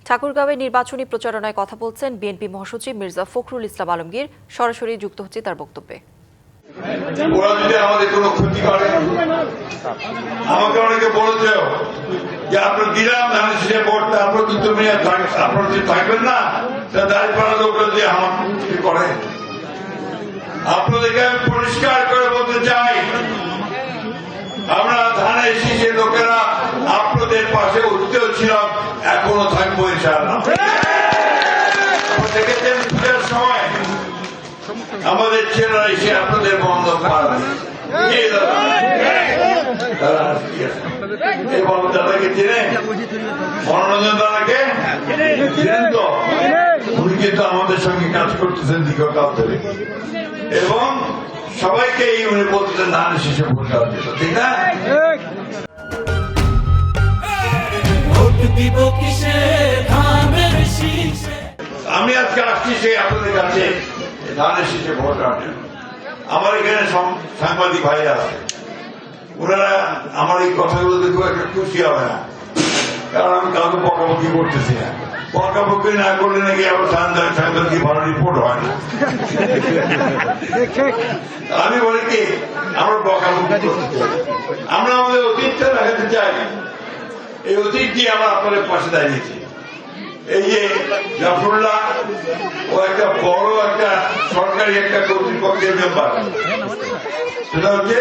ঠাকুরগাঁওয়ে নির্বাচনী প্রচারণায় কথা বলছেন বিএনপি মহাসচিব মির্জা ফখরুল ইসলাম আলমগীর। সরাসরি যুক্ত হচ্ছে তার বক্তব্যে। ওরা যদি আমাদের কোনো ক্ষতি করে, আমাকে অনেকে বলেছে যে আপনার দিলাম ধানের শীষে ভোটটা, আপনার কিন্তু আপনার যে থাকবেন না, তা দাঁড়িয়ে পাড়া লোকরা যে আমার করে। আপনাদেরকে আমি পরিষ্কার করে বলতে চাই, আমরা ধানের শীষের লোকেরা আপনাদের পাশে উঠতেও ছিলাম, এখনো থাকবো ইনশাআল্লাহ। দেখেছেন পূজার সময় আমাদের ছেলেরা এসে আপনাদের বন্ধ পারবে। দাদাকে চিনে, মনোরঞ্জন দাদাকে চিনেন তো? উনি কিন্তু আমাদের সঙ্গে কাজ করতেছেন দীর্ঘকাল ধরে, এবং সবাইকে উনি বলতেছেন ধানের শীষে ভোট দেওয়ার জন্য, ঠিক না? আমি আজকে আসছি সেই আপনাদের কাছে ধানের শীষে ভোট দেওয়ার জন্য। আমার এখানে সাংবাদিক ভাই আছে, ওনারা আমার এই কথাগুলোতে খুব একটা খুশি হবে না, কারণ আমি কাউকে বকাবকি করতেছি না। বকাবকি না করলে নাকি আবার সাংবাদিক ভালো রিপোর্ট হয় না। আমি বলি কি, আমরা বকাবকি করতে চাই, আমরা আমাদের অতীতটা দেখাতে চাই। এই অতীত দিয়ে আমরা আপনাদের পাশে দাঁড়িয়েছি। এই যে জাফরুল্লাহ, ও একটা বড় একটা সরকারি একটা কর্তৃপক্ষের মেম্বার, সেটা হচ্ছে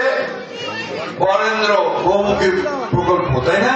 বরেন্দ্র বহুমুখী প্রকল্প, তাই না?